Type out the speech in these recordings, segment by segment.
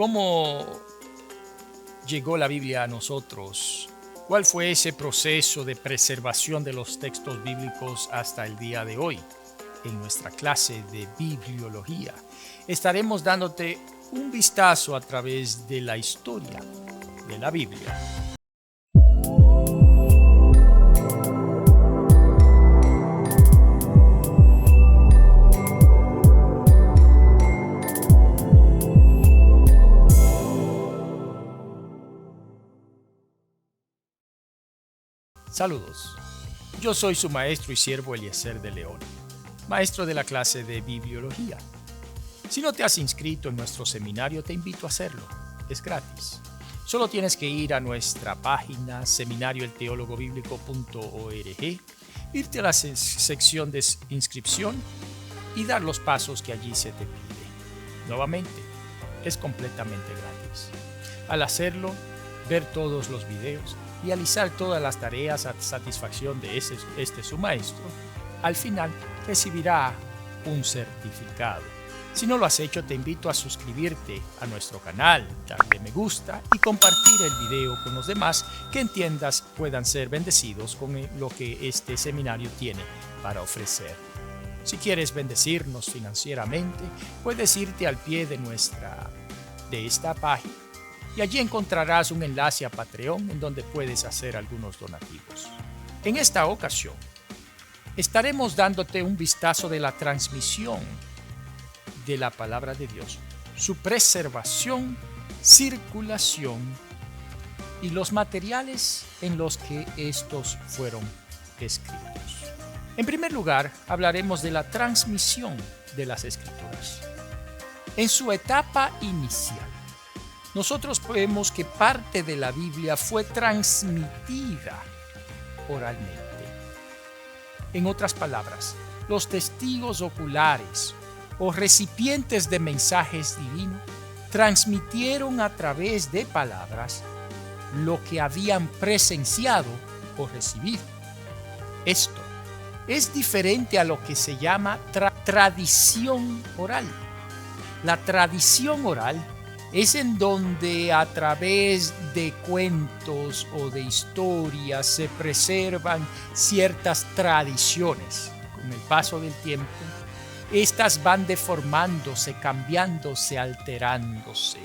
¿Cómo llegó la Biblia a nosotros? ¿Cuál fue ese proceso de preservación de los textos bíblicos hasta el día de hoy? En nuestra clase de bibliología estaremos dándote un vistazo a través de la historia de la Biblia. Saludos, yo soy su maestro y siervo Eliezer de León, maestro de la clase de bibliología. Si no te has inscrito en nuestro seminario, te invito a hacerlo, es gratis. Solo tienes que ir a nuestra página seminarioelteologobiblico.org, irte a la sección de inscripción y dar los pasos que allí se te pide. Nuevamente, es completamente gratis. Al hacerlo, ver todos los videos, realizar todas las tareas a satisfacción de su maestro, al final recibirá un certificado. Si no lo has hecho, te invito a suscribirte a nuestro canal, darle me gusta y compartir el video con los demás que entiendas puedan ser bendecidos con lo que este seminario tiene para ofrecer. Si quieres bendecirnos financieramente, puedes irte al pie de esta página y allí encontrarás un enlace a Patreon en donde puedes hacer algunos donativos. En esta ocasión, estaremos dándote un vistazo de la transmisión de la palabra de Dios, su preservación, circulación y los materiales en los que estos fueron escritos. En primer lugar, hablaremos de la transmisión de las Escrituras. En su etapa inicial, nosotros vemos que parte de la Biblia fue transmitida oralmente. En otras palabras, los testigos oculares o recipientes de mensajes divinos transmitieron a través de palabras lo que habían presenciado o recibido. Esto es diferente a lo que se llama tradición oral. La tradición oral es en donde a través de cuentos o de historias se preservan ciertas tradiciones. Con el paso del tiempo, estas van deformándose, cambiándose, alterándose.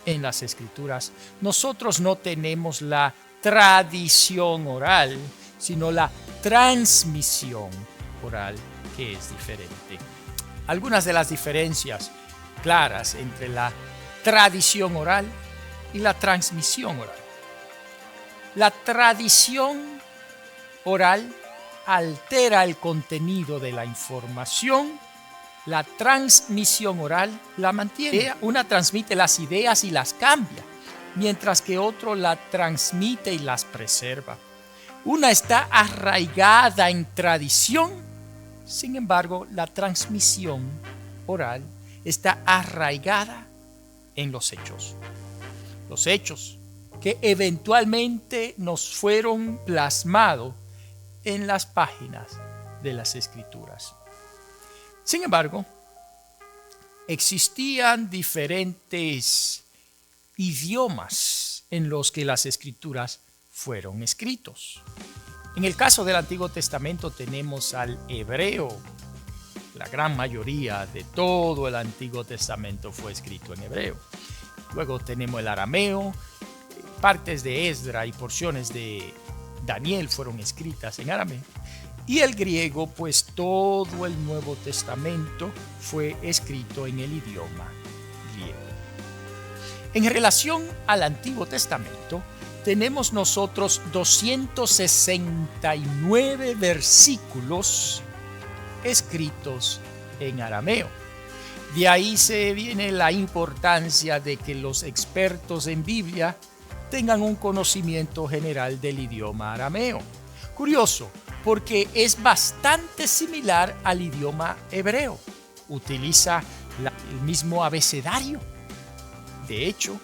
En las Escrituras, nosotros no tenemos la tradición oral, sino la transmisión oral, que es diferente. Algunas de las diferencias claras entre la tradición oral y la transmisión oral. La tradición oral altera el contenido de la información. La transmisión oral la mantiene. Una transmite las ideas y las cambia, mientras que otro la transmite y las preserva. Una está arraigada en tradición, sin embargo, la transmisión oral está arraigada en los hechos. Los hechos que eventualmente nos fueron plasmados en las páginas de las Escrituras. Sin embargo, existían diferentes idiomas en los que las Escrituras fueron escritos. En el caso del Antiguo Testamento tenemos al hebreo. La gran mayoría de todo el Antiguo Testamento fue escrito en hebreo. Luego tenemos el arameo, partes de Esdra y porciones de Daniel fueron escritas en arameo. Y el griego, pues todo el Nuevo Testamento fue escrito en el idioma griego. En relación al Antiguo Testamento, tenemos nosotros 269 versículos escritos en arameo. De ahí se viene la importancia de que los expertos en Biblia tengan un conocimiento general del idioma arameo. Curioso, porque es bastante similar al idioma hebreo. Utiliza el mismo abecedario. De hecho,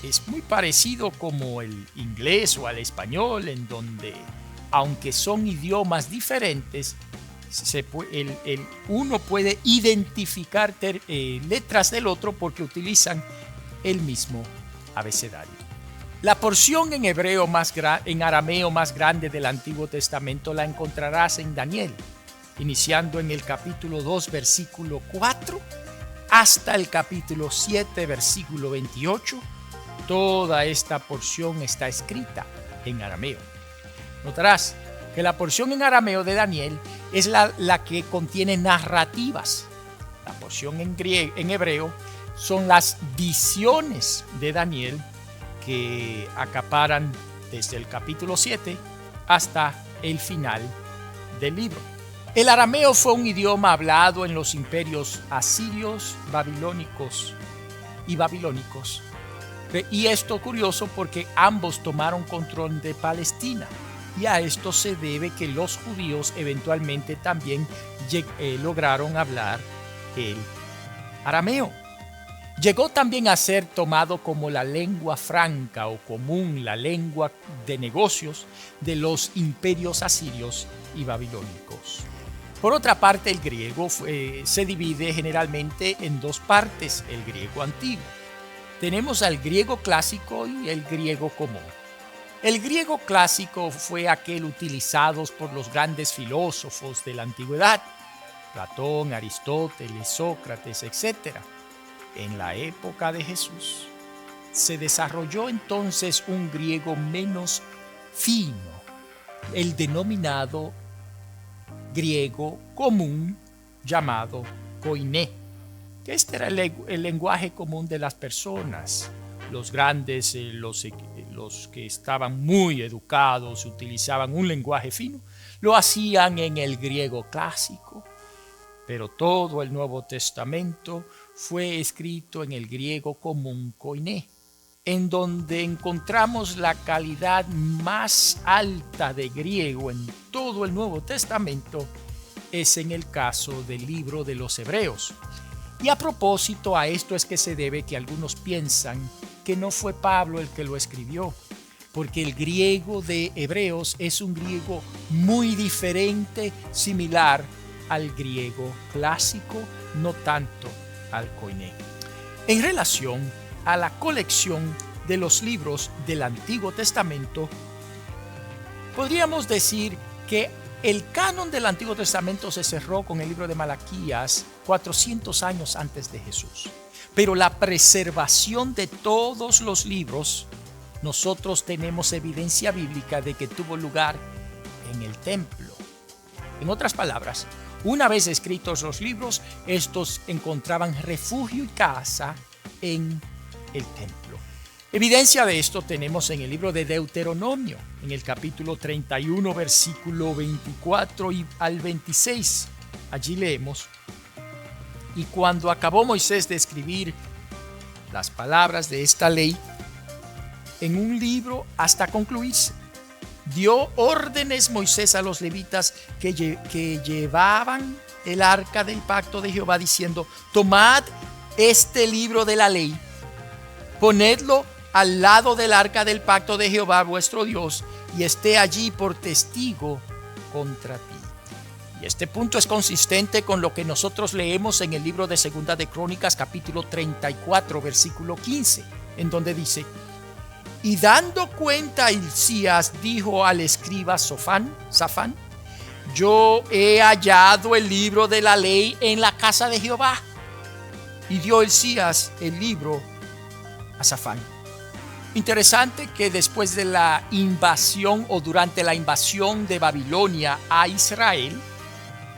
es muy parecido como el inglés o al español, en donde, aunque son idiomas diferentes, uno puede identificar letras del otro porque utilizan el mismo abecedario. La porción en arameo más grande del Antiguo Testamento la encontrarás en Daniel, iniciando en el capítulo 2, versículo 4, hasta el capítulo 7, versículo 28. Toda esta porción está escrita en arameo. Notarás que la porción en arameo de Daniel es la que contiene narrativas. La porción en hebreo son las visiones de Daniel que acaparan desde el capítulo 7 hasta el final del libro. El arameo fue un idioma hablado en los imperios asirios, babilónicos. Y esto curioso porque ambos tomaron control de Palestina. Y a esto se debe que los judíos eventualmente también lograron hablar el arameo. Llegó también a ser tomado como la lengua franca o común, la lengua de negocios de los imperios asirios y babilónicos. Por otra parte, el griego se divide generalmente en dos partes, el griego antiguo. Tenemos al griego clásico y el griego común. El griego clásico fue aquel utilizado por los grandes filósofos de la antigüedad, Platón, Aristóteles, Sócrates, etc. En la época de Jesús se desarrolló entonces un griego menos fino, el denominado griego común llamado koiné, que este era el lenguaje común de las personas. Los grandes, los que estaban muy educados, utilizaban un lenguaje fino, lo hacían en el griego clásico, pero todo el Nuevo Testamento fue escrito en el griego común koiné, en donde encontramos la calidad más alta de griego en todo el Nuevo Testamento es en el caso del libro de los Hebreos. Y a propósito a esto es que se debe que algunos piensan que no fue Pablo el que lo escribió, porque el griego de Hebreos es un griego muy diferente, similar al griego clásico, no tanto al koiné. En relación a la colección de los libros del Antiguo Testamento, podríamos decir que el canon del Antiguo Testamento se cerró con el libro de Malaquías 400 años antes de Jesús. Pero la preservación de todos los libros, nosotros tenemos evidencia bíblica de que tuvo lugar en el templo. En otras palabras, una vez escritos los libros, estos encontraban refugio y casa en el templo. Evidencia de esto tenemos en el libro de Deuteronomio, en el capítulo 31, versículo 24 al 26. Allí leemos: y cuando acabó Moisés de escribir las palabras de esta ley en un libro hasta concluirse, dio órdenes Moisés a los levitas que llevaban el arca del pacto de Jehová, diciendo: tomad este libro de la ley, ponedlo al lado del arca del pacto de Jehová vuestro Dios, y esté allí por testigo contra ti. Y este punto es consistente con lo que nosotros leemos en el libro de Segunda de Crónicas, capítulo 34, versículo 15, en donde dice: y dando cuenta Hilcías dijo al escriba Safán: yo he hallado el libro de la ley en la casa de Jehová. Y dio Hilcías el libro a Safán. Interesante que después de la invasión o durante la invasión de Babilonia a Israel,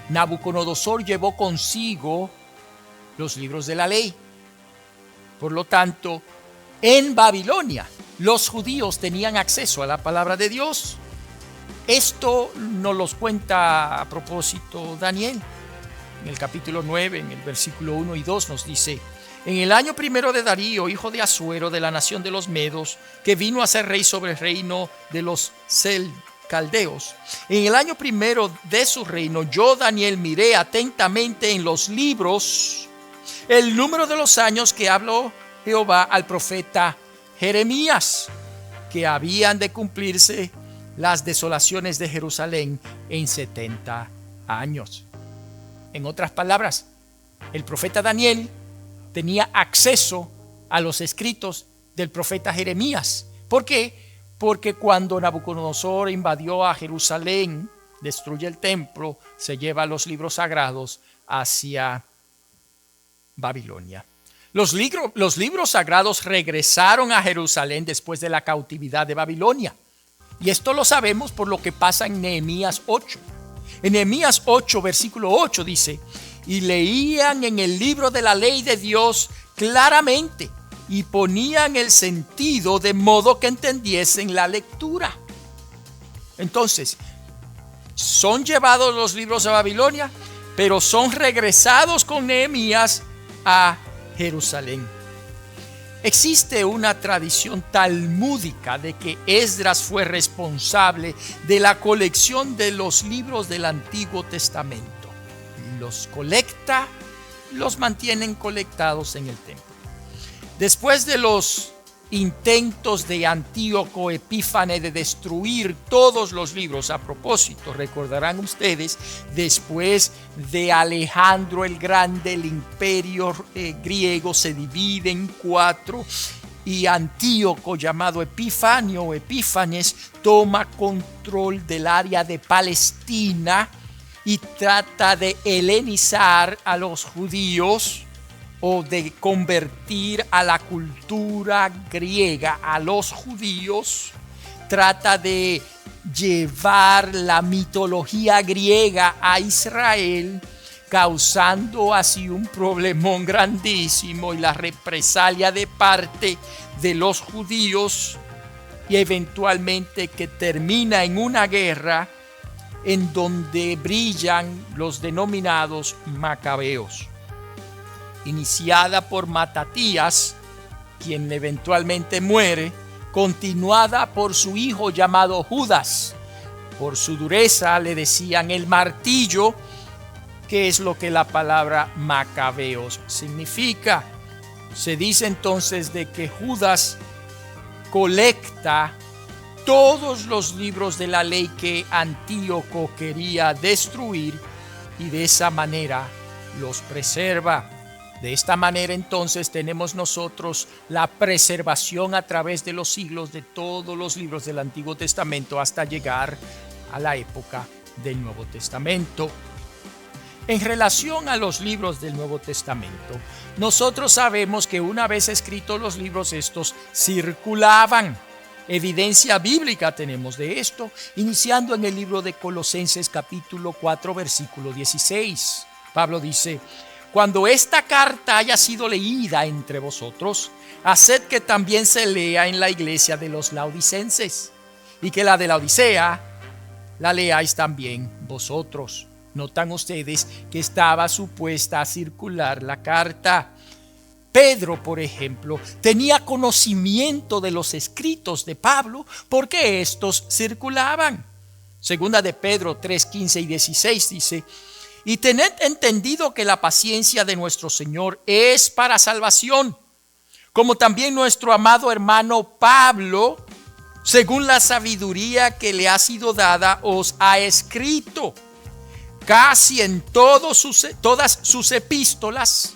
Nabucodonosor llevó consigo los libros de la ley. Por lo tanto, en Babilonia, los judíos tenían acceso a la palabra de Dios. Esto nos lo cuenta a propósito Daniel. En el capítulo 9, en el versículo 1 y 2 nos dice: en el año primero de Darío, hijo de Asuero, de la nación de los Medos, que vino a ser rey sobre el reino de los caldeos, en el año primero de su reino, yo, Daniel, miré atentamente en los libros el número de los años que habló Jehová al profeta Jeremías, que habían de cumplirse las desolaciones de Jerusalén en 70 años. En otras palabras, el profeta Daniel tenía acceso a los escritos del profeta Jeremías. ¿Por qué? Porque cuando Nabucodonosor invadió a Jerusalén, destruye el templo, se lleva los libros sagrados hacia Babilonia. Los libros sagrados regresaron a Jerusalén después de la cautividad de Babilonia. Y esto lo sabemos por lo que pasa en Nehemías 8. En Nehemías 8, versículo 8 dice: y leían en el libro de la ley de Dios claramente y ponían el sentido de modo que entendiesen la lectura. Entonces, son llevados los libros a Babilonia, pero son regresados con Nehemías a Jerusalén. Existe una tradición talmúdica de que Esdras fue responsable de la colección de los libros del Antiguo Testamento. Los colecta, los mantienen colectados en el templo. Después de los intentos de Antíoco Epífanes de destruir todos los libros, a propósito, recordarán ustedes, después de Alejandro el Grande, el imperio griego se divide en 4 y Antíoco, llamado Epifanio o Epífanes, toma control del área de Palestina y trata de helenizar a los judíos, o de convertir a la cultura griega a los judíos. Trata de llevar la mitología griega a Israel, causando así un problemón grandísimo y la represalia de parte de los judíos, y eventualmente que termina en una guerra en donde brillan los denominados macabeos, iniciada por Matatías, quien eventualmente muere, continuada por su hijo llamado Judas. Por su dureza le decían el martillo, que es lo que la palabra macabeos significa. Se dice entonces de que Judas colecta todos los libros de la ley que Antíoco quería destruir y de esa manera los preserva. De esta manera entonces tenemos nosotros la preservación a través de los siglos de todos los libros del Antiguo Testamento hasta llegar a la época del Nuevo Testamento. En relación a los libros del Nuevo Testamento, nosotros sabemos que una vez escritos los libros, estos circulaban. Evidencia bíblica tenemos de esto, iniciando en el libro de Colosenses capítulo 4, versículo 16. Pablo dice: cuando esta carta haya sido leída entre vosotros, haced que también se lea en la iglesia de los laodicenses, y que la de la Odisea la leáis también vosotros. Notan ustedes que estaba supuesta a circular la carta. Pedro, por ejemplo, tenía conocimiento de los escritos de Pablo porque estos circulaban. Segunda de Pedro 3, 15 y 16 dice: y tened entendido que la paciencia de nuestro Señor es para salvación, como también nuestro amado hermano Pablo, según la sabiduría que le ha sido dada, os ha escrito casi en todas sus epístolas,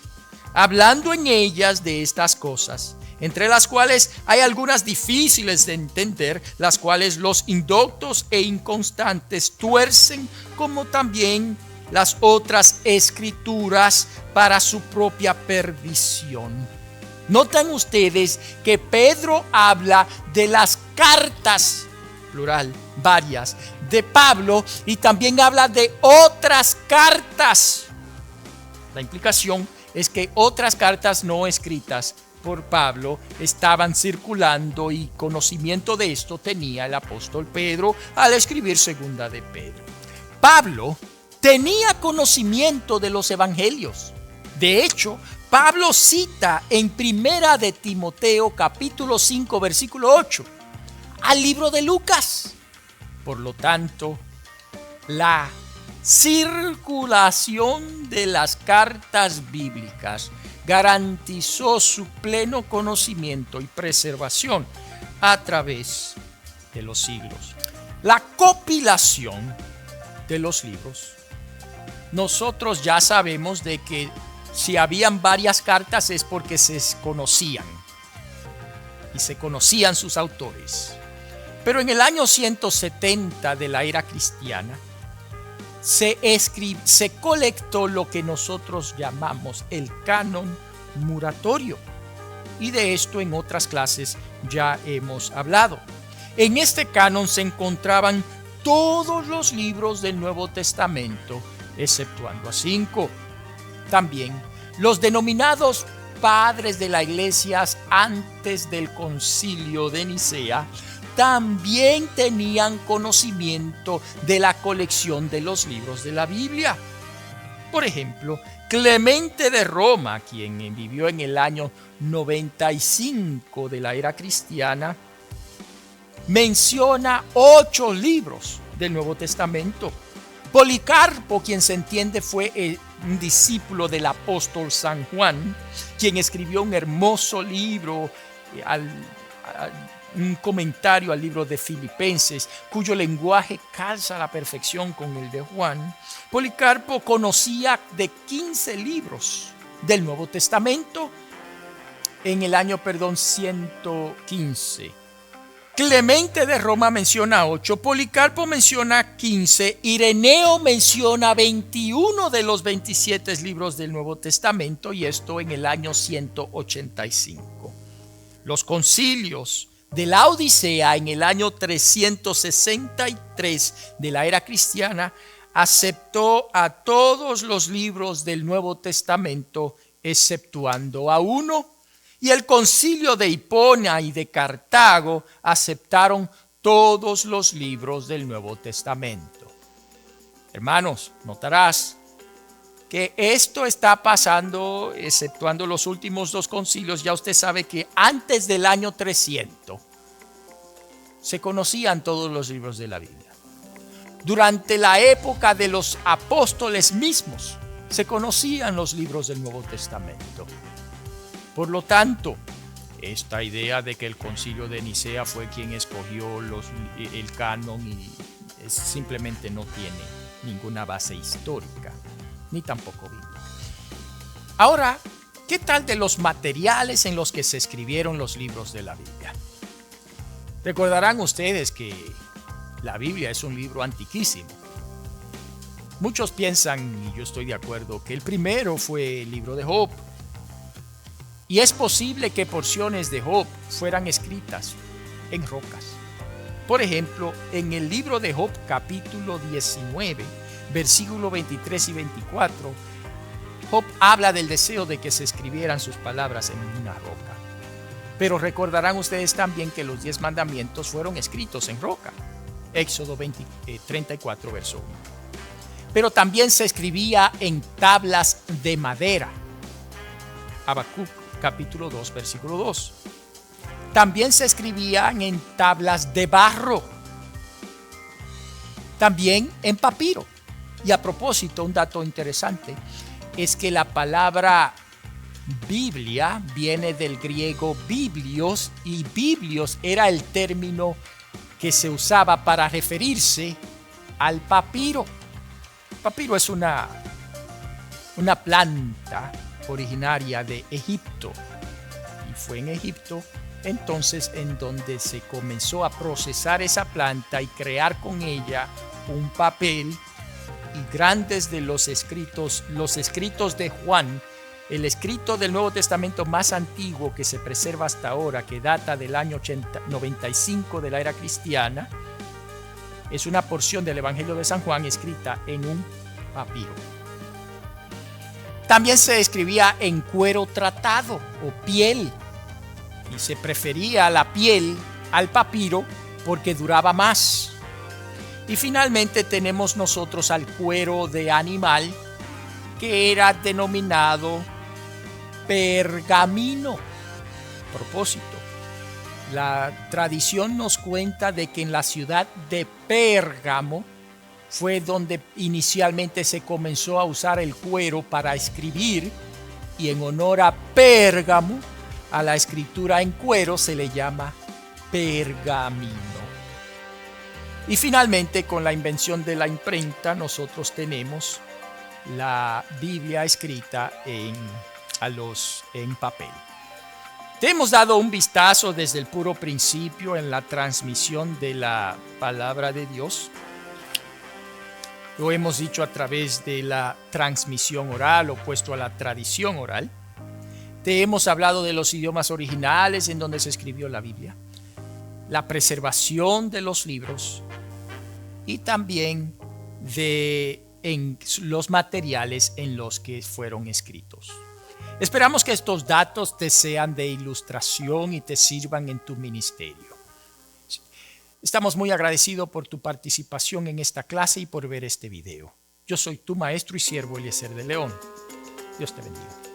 hablando en ellas de estas cosas, entre las cuales hay algunas difíciles de entender, las cuales los indoctos e inconstantes tuercen, como también las otras escrituras para su propia perdición. Notan ustedes que Pedro habla de las cartas, plural, varias, de Pablo, y también habla de otras cartas. La implicación es que otras cartas no escritas por Pablo estaban circulando, y conocimiento de esto tenía el apóstol Pedro al escribir segunda de Pedro. Pablo tenía conocimiento de los evangelios. De hecho, Pablo cita en primera de Timoteo capítulo 5 versículo 8 al libro de Lucas. Por lo tanto, la circulación de las cartas bíblicas garantizó su pleno conocimiento y preservación a través de los siglos. La compilación de los libros. Nosotros ya sabemos de que si habían varias cartas es porque se conocían. y se conocían sus autores. Pero en el año 170 de la era cristiana se colectó lo que nosotros llamamos el canon muratorio. Y de esto en otras clases ya hemos hablado. En este canon se encontraban todos los libros del Nuevo Testamento, exceptuando a 5. También los denominados padres de la iglesia antes del concilio de Nicea también tenían conocimiento de la colección de los libros de la Biblia. Por ejemplo, Clemente de Roma, quien vivió en el año 95 de la era cristiana, menciona 8 libros del Nuevo Testamento. Policarpo, quien se entiende fue un discípulo del apóstol San Juan, quien escribió un hermoso libro, un comentario al libro de Filipenses, cuyo lenguaje calza a la perfección con el de Juan. Policarpo conocía de 15 libros del Nuevo Testamento en el año 115. Clemente de Roma menciona 8, Policarpo menciona 15, Ireneo menciona 21 de los 27 libros del Nuevo Testamento, y esto en el año 185. Los concilios de la Odisea en el año 363 de la era cristiana aceptó a todos los libros del Nuevo Testamento exceptuando a 1. Y el concilio de Hipona y de Cartago aceptaron todos los libros del Nuevo Testamento. Hermanos, notarás que esto está pasando, exceptuando los últimos 2 concilios. Ya usted sabe que antes del año 300 se conocían todos los libros de la Biblia. Durante la época de los apóstoles mismos se conocían los libros del Nuevo Testamento. Por lo tanto, esta idea de que el concilio de Nicea fue quien escogió el canon simplemente no tiene ninguna base histórica, ni tampoco bíblica. Ahora, ¿qué tal de los materiales en los que se escribieron los libros de la Biblia? Recordarán ustedes que la Biblia es un libro antiquísimo. Muchos piensan, y yo estoy de acuerdo, que el primero fue el libro de Job. Y es posible que porciones de Job fueran escritas en rocas. Por ejemplo, en el libro de Job, capítulo 19, versículos 23 y 24, Job habla del deseo de que se escribieran sus palabras en una roca. Pero recordarán ustedes también que los 10 mandamientos fueron escritos en roca. Éxodo 34, verso 1. Pero también se escribía en tablas de madera. Habacuc, capítulo 2, versículo 2. También se escribían en tablas de barro. También en papiro. Y a propósito, un dato interesante es que la palabra Biblia viene del griego biblios, y biblios era el término que se usaba para referirse al papiro. El papiro es una planta originaria de Egipto, y fue en Egipto entonces en donde se comenzó a procesar esa planta y crear con ella un papel. Y grandes de los escritos de Juan, el escrito del Nuevo Testamento más antiguo que se preserva hasta ahora, que data del año 95 de la era cristiana, es una porción del Evangelio de San Juan escrita en un papiro. También se escribía en cuero tratado o piel, y se prefería la piel al papiro porque duraba más. Y finalmente tenemos nosotros al cuero de animal, que era denominado pergamino. A propósito, la tradición nos cuenta de que en la ciudad de Pérgamo fue donde inicialmente se comenzó a usar el cuero para escribir, y en honor a Pérgamo, a la escritura en cuero se le llama pergamino. Y finalmente, con la invención de la imprenta, nosotros tenemos la Biblia escrita en papel. Te hemos dado un vistazo desde el puro principio en la transmisión de la palabra de Dios. Lo hemos dicho a través de la transmisión oral, opuesto a la tradición oral. Te hemos hablado de los idiomas originales en donde se escribió la Biblia, la preservación de los libros y también de los materiales en los que fueron escritos. Esperamos que estos datos te sean de ilustración y te sirvan en tu ministerio. Estamos muy agradecidos por tu participación en esta clase y por ver este video. Yo soy tu maestro y siervo Eliezer de León. Dios te bendiga.